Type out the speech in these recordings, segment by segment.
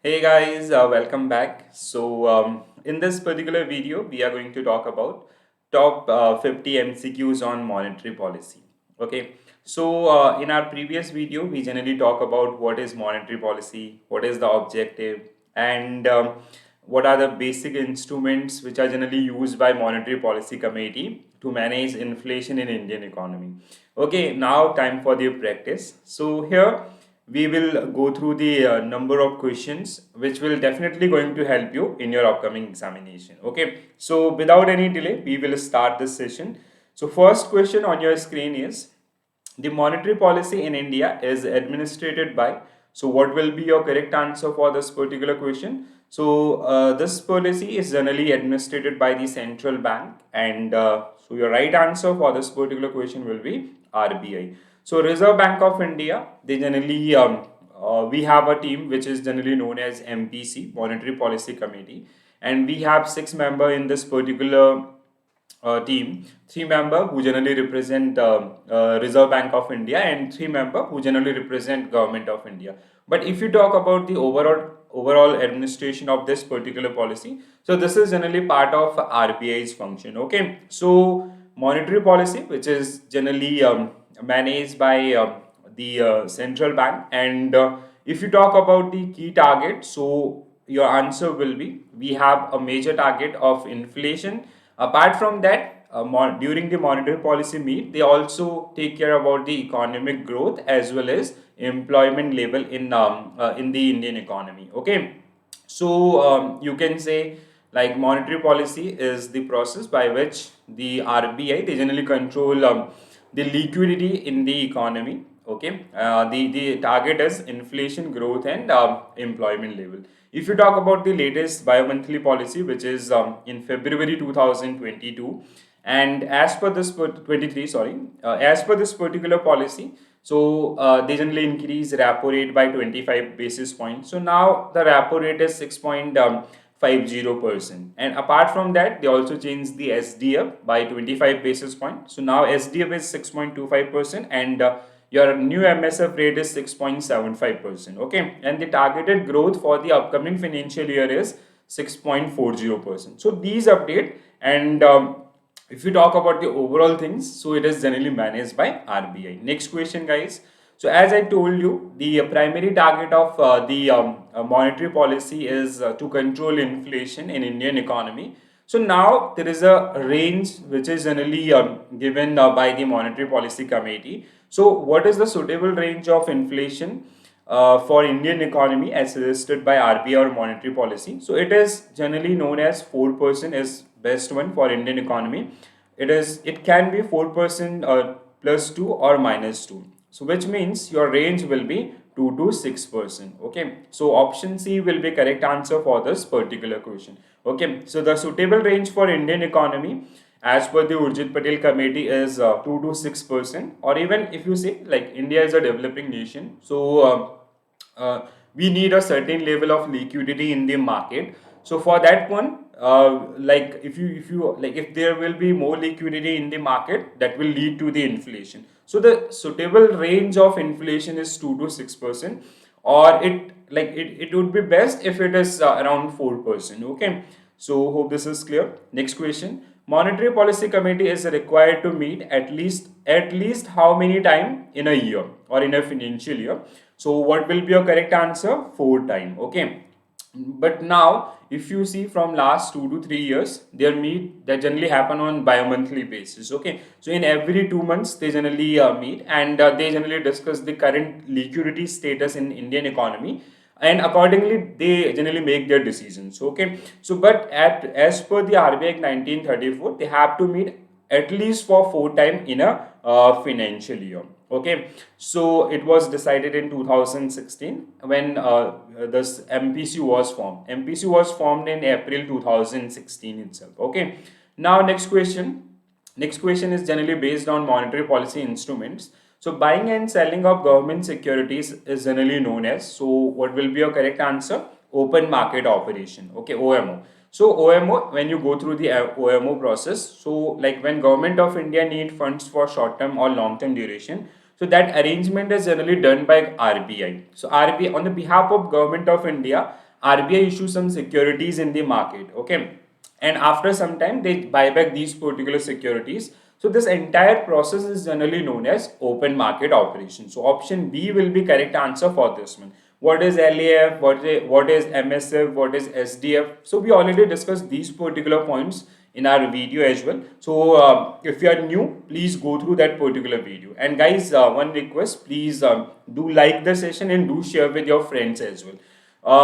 Hey guys, welcome back. In this particular video, we are going to talk about top 50 MCQs on monetary policy. Okay, in our previous video, we generally talk about what is monetary policy, what is the objective, and what are the basic instruments which are generally used by Monetary Policy Committee to manage inflation in Indian economy. Okay, now time for the practice. So here we will go through the number of questions which will definitely going to help you in your upcoming examination. Okay, so without any delay we will start this session. So first question on your screen is, the monetary policy in India is administered by. So what will be your correct answer for this particular question? This policy is generally administered by the central bank, and so your right answer for this particular question will be RBI. So Reserve Bank of India, they generally we have a team which is generally known as MPC, Monetary Policy Committee, and we have 6 members in this particular team. 3 members who generally represent Reserve Bank of India, and 3 members who generally represent Government of India. But if you talk about the overall administration of this particular policy, so this is generally part of RBI's function. Okay, so monetary policy, which is generally managed by the central bank, and if you talk about the key target, so your answer will be, we have a major target of inflation. Apart from that, during the monetary policy meet, they also take care about the economic growth as well as employment level in the Indian economy. Okay, you can say, like, monetary policy is the process by which the RBI, they generally control the liquidity in the economy. Okay, the target is inflation, growth, and employment level. If you talk about the latest bi-monthly policy, which is in February 2022, and as per this 23, sorry, as per this particular policy, they generally increase repo rate by 25 basis points. So now the repo rate is 6.50%, and apart from that, they also changed the SDF by 25 basis points. So now SDF is 6.25%, and your new MSF rate is 6.75%. Okay, and the targeted growth for the upcoming financial year is 6.40%. So these update, and if you talk about the overall things, so it is generally managed by RBI. Next question, guys. So as I told you, the primary target of the monetary policy is to control inflation in Indian economy. So now there is a range which is generally given by the Monetary Policy Committee. So what is the suitable range of inflation for Indian economy as suggested by RBI or monetary policy? So it is generally known as 4% is best one for Indian economy. It can be 4% plus 2 or minus 2. So which means your range will be 2 to 6%. Okay, so option C will be correct answer for this particular question. Okay, so the suitable range for Indian economy as per the Urjit Patel committee is 2 to 6%, or even if you say, like, India is a developing nation, we need a certain level of liquidity in the market. So for that one, like, if there will be more liquidity in the market, that will lead to the inflation. So the suitable range of inflation is 2 to 6%, or it would be best if it is around 4%. Okay, so hope this is clear. Next question. Monetary Policy Committee is required to meet at least how many time in a year or in a financial year? So what will be your correct answer? 4 time. Okay, but now if you see from last 2 to 3 years, their meet that generally happen on bi-monthly basis. Okay, so in every 2 months they generally meet, and they generally discuss the current liquidity status in Indian economy, and accordingly they generally make their decisions. Okay, so but at as per the RBI Act 1934, they have to meet at least for 4 time in a financial year. Okay, so it was decided in 2016 when this MPC was formed. MPC was formed in April 2016 itself. Okay, now next question. Next question is generally based on monetary policy instruments. So buying and selling of government securities is generally known as, so what will be your correct answer? Open market operation. Okay, OMO. So OMO, when you go through the OMO process, so like when Government of India need funds for short term or long term duration, so that arrangement is generally done by RBI. So RBI, on the behalf of Government of India, RBI issues some securities in the market, okay, and after some time they buy back these particular securities. So this entire process is generally known as open market operation. So option B will be correct answer for this one. What is LAF, what is MSF, what is SDF? So we already discussed these particular points in our video as well. So if you are new, please go through that particular video. And guys, one request, please do like the session and do share with your friends as well.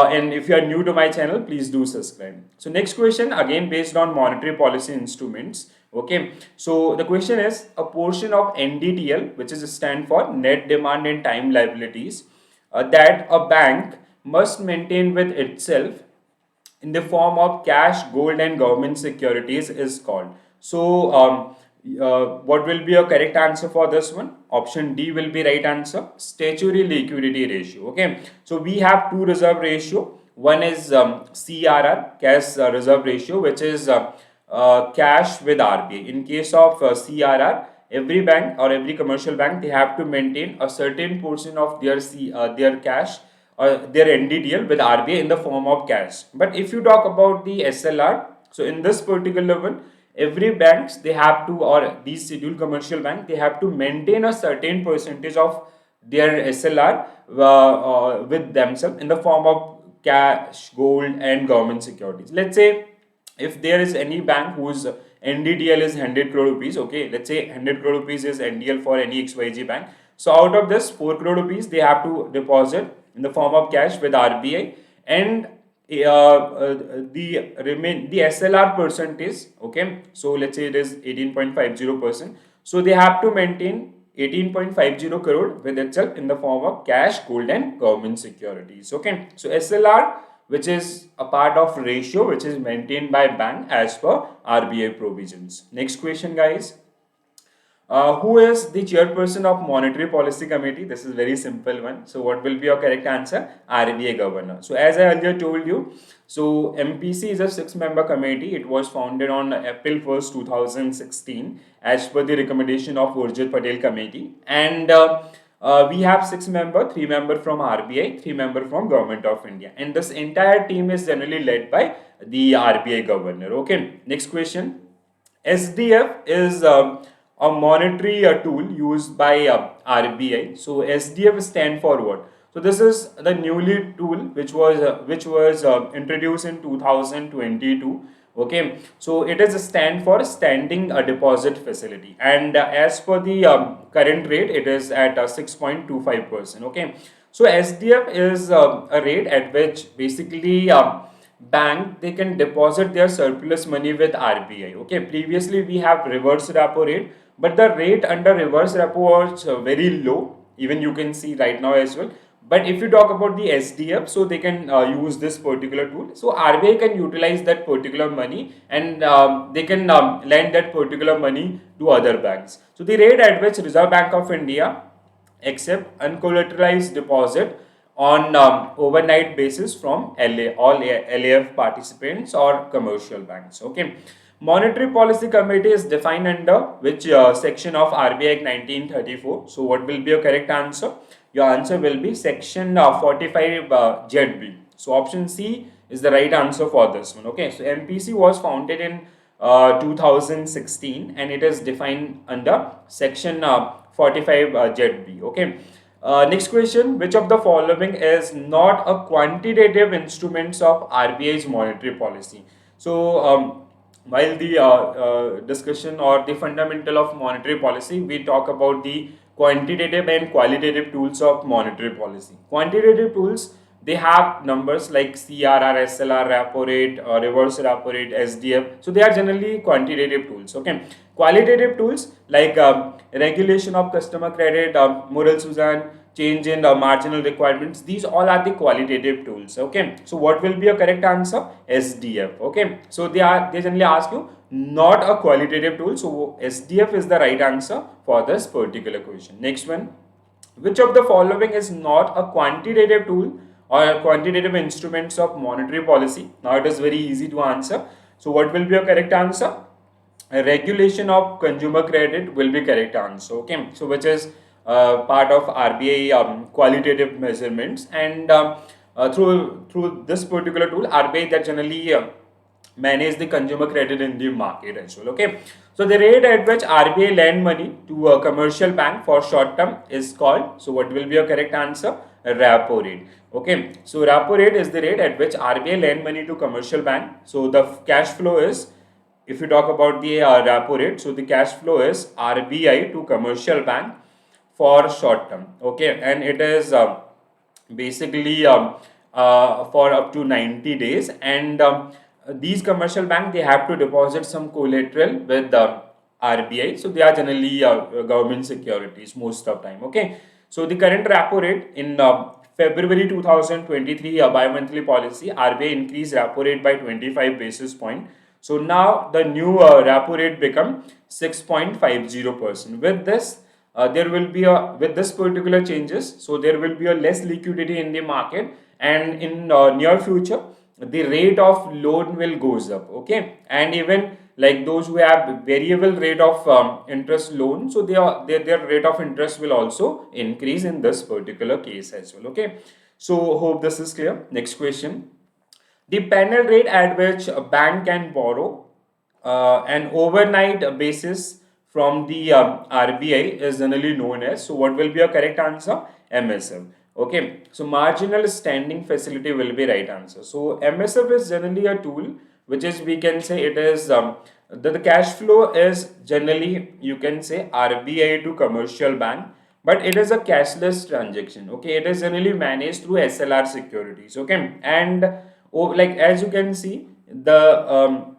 And if you are new to my channel, please do subscribe. So next question, again based on monetary policy instruments. Okay, so the question is, a portion of NDTL, which is stand for net demand and time liabilities, that a bank must maintain with itself in the form of cash, gold, and government securities is called. So, what will be a correct answer for this one? Option D will be right answer. Statutory liquidity ratio. Okay, so we have two reserve ratio. One is CRR, cash reserve ratio, which is cash with RBI. In case of CRR, every bank or every commercial bank, they have to maintain a certain portion of their cash or their NDTL with RBI in the form of cash. But if you talk about the SLR, so in this particular one, every banks they have to, or these scheduled commercial bank, they have to maintain a certain percentage of their SLR with themselves in the form of cash, gold, and government securities. Let's say if there is any bank whose NDTL is 100 crore rupees, okay, let's say 100 crore rupees is NDL for any XYZ bank. So out of this 4 crore rupees, they have to deposit in the form of cash with RBI, and the SLR percentage, okay, so let's say it is 18.50%. So they have to maintain 18.50 crore with itself in the form of cash, gold, and government securities. Okay, so SLR, which is a part of ratio which is maintained by bank as per RBI provisions. Next question, guys. Who is the chairperson of Monetary Policy Committee? This is very simple one. So what will be your correct answer? RBI governor. So as I earlier told you, so MPC is a 6-member committee. It was founded on April 1st, 2016 as per the recommendation of Urjit Patel committee. And we have 6 member, 3 member from RBI, 3 member from Government of India. And this entire team is generally led by the RBI governor. Okay, next question. SDF is a monetary tool used by RBI. So SDF stand for what? So this is the newly tool which was introduced in 2022. Okay, so it is a stand for standing deposit facility, and as per the current rate, it is at 6.25%. Okay, so SDF is a rate at which basically bank they can deposit their surplus money with RBI. Okay, previously we have reverse repo rate, but the rate under reverse repo was very low. Even you can see right now as well. But if you talk about the SDF, so they can use this particular tool. So RBI can utilize that particular money, and they can lend that particular money to other banks. So the rate at which Reserve Bank of India accept uncollateralized deposit on overnight basis from all LAF participants or commercial banks. Okay. Monetary Policy Committee is defined under which section of RBI Act 1934? So what will be your correct answer? Your answer will be section 45 ZB. So option C is the right answer for this one. Okay, so MPC was founded in 2016 and it is defined under section 45 ZB. Okay. Next question, which of the following is not a quantitative instruments of RBI's monetary policy? So while the discussion or the fundamental of monetary policy, we talk about the quantitative and qualitative tools of monetary policy. Quantitative tools, they have numbers like CRR, SLR, repo rate, reverse repo rate, SDF. So they are generally quantitative tools. Okay. Qualitative tools like regulation of customer credit, moral suasion, change in marginal requirements. These all are the qualitative tools. Okay. So what will be a correct answer? SDF. Okay. So they generally ask you not a qualitative tool. So SDF is the right answer for this particular question. Next one. Which of the following is not a quantitative tool or quantitative instruments of monetary policy? Now it is very easy to answer. So what will be a correct answer? A regulation of consumer credit will be correct answer. Okay, so which is part of RBI qualitative measurements, and through this particular tool, RBI that generally manage the consumer credit in the market as well. Okay, so the rate at which RBI lend money to a commercial bank for short term is called, so what will be your correct answer? Repo rate. Okay, so repo rate is the rate at which RBI lend money to commercial bank. So the cash flow is, if you talk about the repo rate, so the cash flow is RBI to commercial bank for short term. Okay, and it is basically for up to 90 days, and these commercial bank, they have to deposit some collateral with the RBI, so they are generally government securities most of the time. Okay, so the current repo rate in February 2023 bi-monthly policy, RBI increased repo rate by 25 basis point. So now the new repo rate become 6.50%. With this, there will be a, with this particular changes, so there will be a less liquidity in the market, and in near future the rate of loan will goes up. Okay, and even like those who have variable rate of interest loan, so their rate of interest will also increase in this particular case as well. Okay, so hope this is clear. Next question: the panel rate at which a bank can borrow an overnight basis from the RBI is generally known as, so what will be your correct answer? MSF. Okay, so marginal standing facility will be right answer. So MSF is generally a tool which is, we can say it is the cash flow is generally, you can say, RBI to commercial bank, but it is a cashless transaction. Okay, it is generally managed through SLR securities. Okay, and like as you can see, the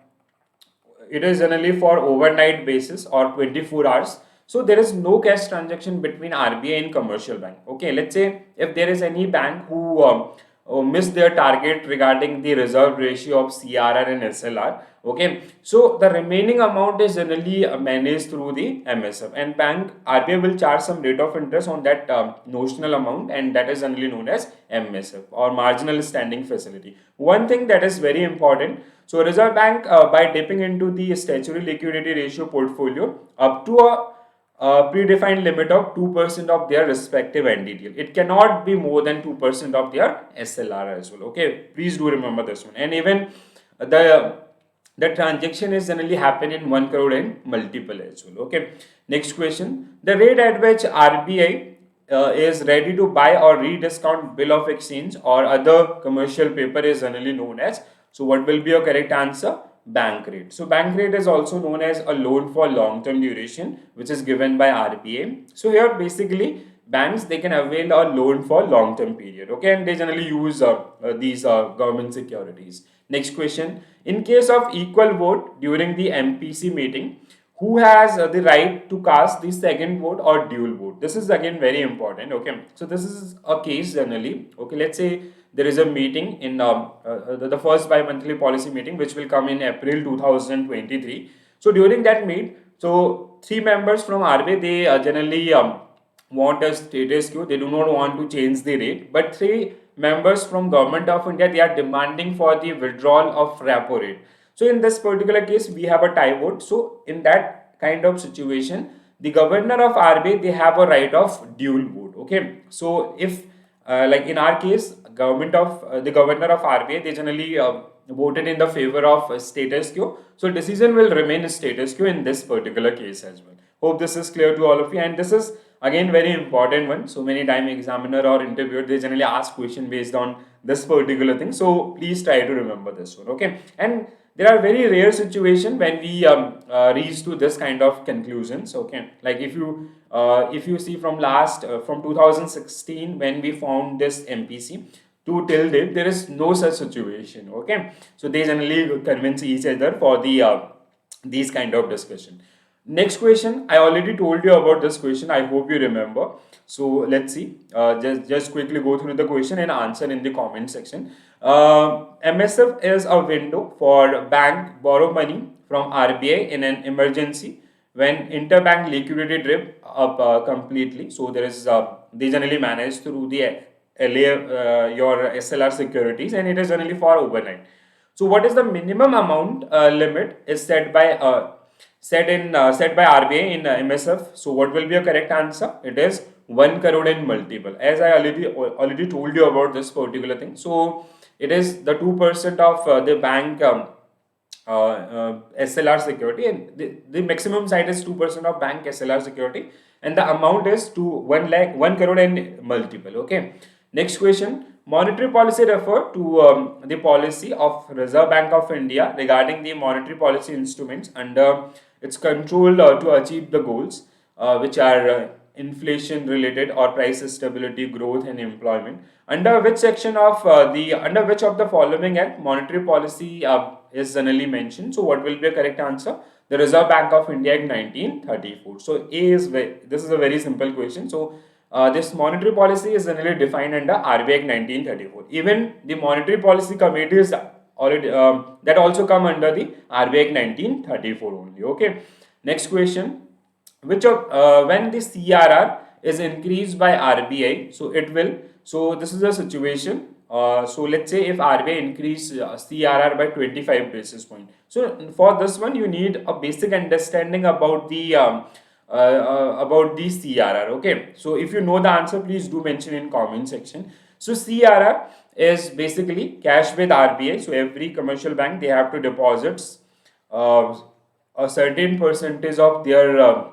it is generally for overnight basis or 24 hours. So there is no cash transaction between RBI and commercial bank. Okay, let's say if there is any bank who missed their target regarding the reserve ratio of CRR and SLR. Okay, so the remaining amount is generally managed through the MSF, and bank RBI will charge some rate of interest on that notional amount, and that is generally known as MSF or marginal standing facility. One thing that is very important, so Reserve Bank by dipping into the statutory liquidity ratio portfolio up to a predefined limit of 2% of their respective NDTL. It cannot be more than 2% of their SLR as well. Okay, please do remember this one. And even the transaction is generally happen in 1 crore and multiple as well. Okay, next question: the rate at which RBI is ready to buy or rediscount bill of exchange or other commercial paper is generally known as, so what will be your correct answer? Bank rate. So bank rate is also known as a loan for long term duration, which is given by RBI. So here basically banks, they can avail a loan for long term period. Okay, and they generally use these government securities. Next question: in case of equal vote during the MPC meeting, who has the right to cast the second vote or dual vote? This is again very important. Okay, so this is a case generally. Okay, let's say there is a meeting in the first bi-monthly policy meeting, which will come in April 2023. So during that meet, so three members from RBI, they generally want a status quo. They do not want to change the rate, but three members from Government of India, they are demanding for the withdrawal of repo rate. So in this particular case, we have a tie vote. So in that kind of situation, the governor of RBI, they have a right of dual vote. Okay, so if like in our case, the governor of RBI, they generally voted in the favor of status quo. So decision will remain status quo in this particular case as well. Hope this is clear to all of you. And this is again very important one. So many time examiner or interviewer, they generally ask question based on this particular thing. So please try to remember this one. Okay, and there are very rare situation when we reach to this kind of conclusions. Okay, like if you see from last from 2016 when we found this MPC to till date, there is no such situation. Okay, so they generally convince each other for the these kind of discussion. Next question, I already told you about this question. I hope you remember. So let's see. Just quickly go through the question and answer in the comment section. MSF is a window for bank borrow money from RBI in an emergency when interbank liquidity drip up completely. So there is they generally manage through the LA your SLR securities, and it is generally for overnight. So what is the minimum amount limit is set by set by RBI in MSF. So what will be your correct answer? It is 1 crore and multiple. As I already told you about this particular thing. So it is the 2% of the bank SLR security, and the maximum side is 2% of bank SLR security, and the amount is to 1 crore and multiple. Okay. Next question. Monetary policy refer to the policy of Reserve Bank of India regarding the monetary policy instruments under its control to achieve the goals, which are inflation related or price stability, growth and employment. Under which section of under which of the following act monetary policy is generally mentioned? So what will be the correct answer? The Reserve Bank of India Act 1934. So A is this is a very simple question. So this monetary policy is generally defined under RBI Act 1934. Even the monetary policy committee is already that also come under the RBI Act 1934 only. Okay. Next question. Which of when the CRR is increased by RBI, so it will. So this is a situation. So let's say if RBI increase CRR by 25 basis point. So for this one, you need a basic understanding about the CRR. Okay. So if you know the answer, please do mention in comment section. So CRR is basically cash with RBI. So every commercial bank, they have to deposit a certain percentage of their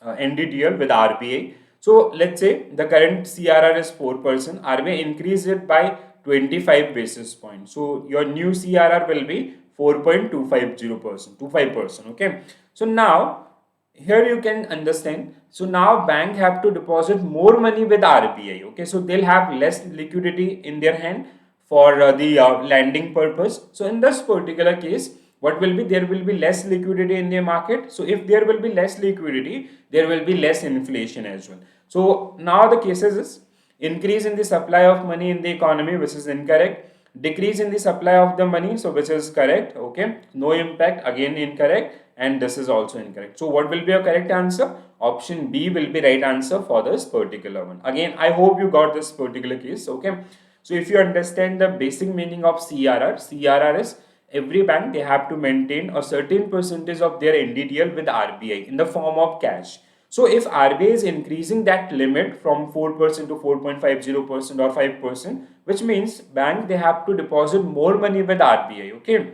NDTL with RBI. So let's say the current CRR is 4%, RBI increase it by 25 basis points. So your new CRR will be 4.250%, 25%. Okay. So now here you can understand. So now bank have to deposit more money with RBI. Okay. So they'll have less liquidity in their hand for the lending purpose. So in this particular case, what will be, there will be less liquidity in the market. So if there will be less liquidity, there will be less inflation as well. So now the cases is increase in the supply of money in the economy, which is incorrect. Decrease in the supply of the money, so which is correct. Okay. No impact, again incorrect, and this is also incorrect. So what will be your correct answer? Option B will be right answer for this particular one. Again, I hope you got this particular case. Okay. So if you understand the basic meaning of CRR is every bank, they have to maintain a certain percentage of their NDTL with RBI in the form of cash. So if RBI is increasing that limit from 4% to 4.50% or 5%, which means bank, they have to deposit more money with RBI. Okay.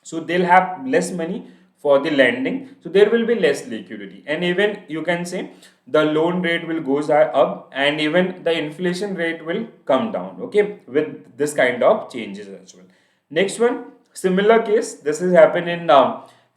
So they'll have less money for the lending. So there will be less liquidity. And even you can say the loan rate will goes up, and even the inflation rate will come down. Okay. With this kind of changes as well. Next one. Similar case, this has happened in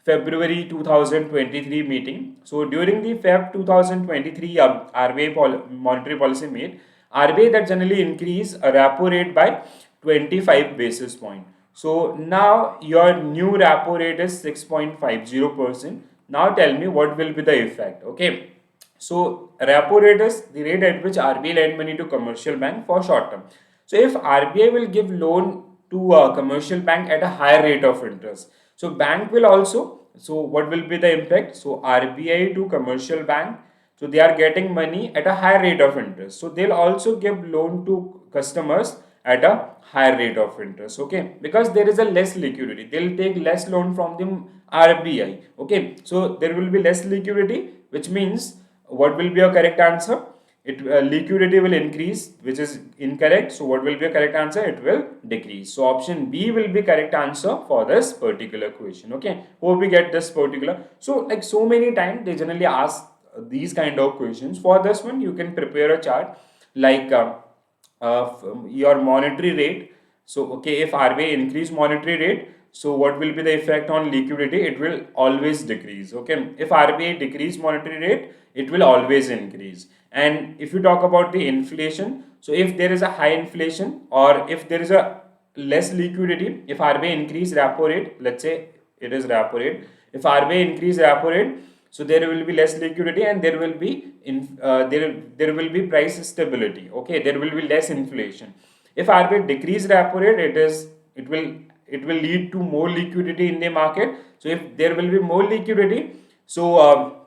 February 2023 meeting. So during the Feb 2023 RBI monetary policy meet, RBI that generally increase a repo rate by 25 basis point. So now your new repo rate is 6.50%. Now tell me what will be the effect. Okay. So repo rate is the rate at which RBI lend money to commercial bank for short term. So if RBI will give loan to a commercial bank at a higher rate of interest, so bank will also, so what will be the impact? So RBI to commercial bank, so they are getting money at a higher rate of interest, so they'll also give loan to customers at a higher rate of interest. Okay, because there is a less liquidity, they'll take less loan from the RBI. Okay, so there will be less liquidity, which means what will be your correct answer? Liquidity will increase, which is incorrect. So what will be a correct answer? It will decrease. So option B will be correct answer for this particular question. Okay, hope we get this particular. So like so many times they generally ask these kind of questions. For this one, you can prepare a chart like your monetary rate. So okay, if RBI increase monetary rate, so what will be the effect on liquidity? It will always decrease. Okay, if RBI decrease monetary rate, it will always increase. And if you talk about the inflation, so if there is a high inflation or if there is a less liquidity, if RBI increase repo rate, let's say it is repo rate, if RBI increase repo rate, so there will be less liquidity and there will be there will be price stability. Okay, there will be less inflation. If RBI decrease repo rate, it will lead to more liquidity in the market. So if there will be more liquidity, so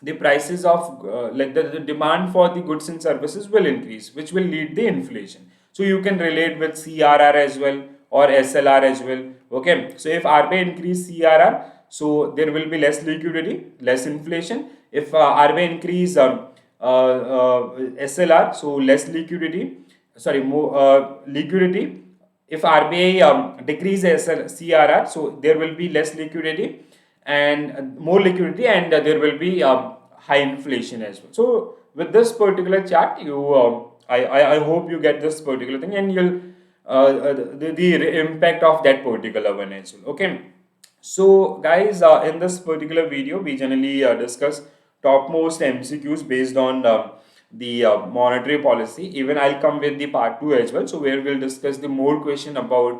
the prices of like the demand for the goods and services will increase, which will lead the inflation. So you can relate with CRR as well or SLR as well. Okay, so if RBI increase CRR, so there will be less liquidity, less inflation. If RBI increase SLR, so less liquidity, sorry, more liquidity. If RBI decrease CRR, so there will be less liquidity and more liquidity, and there will be high inflation as well. So with this particular chart, I hope you get this particular thing, and you'll the impact of that particular one as well. Okay. So guys, in this particular video, we generally discuss topmost MCQs based on the monetary policy. Even I'll come with the part 2 as well, so where we'll discuss the more question about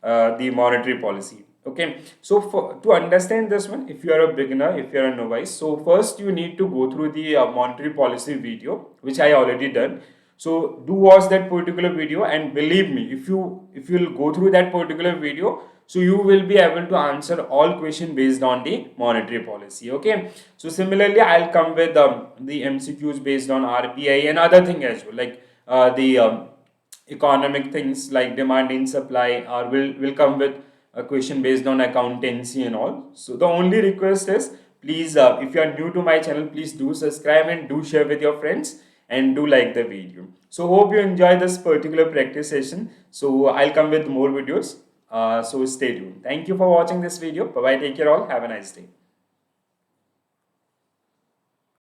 the monetary policy. Okay, so to understand this one, if you are a beginner, if you are a novice, so first you need to go through the monetary policy video, which I already done. So do watch that particular video, and believe me, if you'll go through that particular video, so you will be able to answer all question based on the monetary policy. Okay, so similarly I'll come with the MCQs based on RBI and other thing as well, like the economic things like demand and supply, or will come with a question based on accountancy and all. So the only request is, please, if you are new to my channel, please do subscribe and do share with your friends, and do like the video. So hope you enjoy this particular practice session. So I'll come with more videos. So stay tuned. Thank you for watching this video. Bye bye. Take care all. Have a nice day.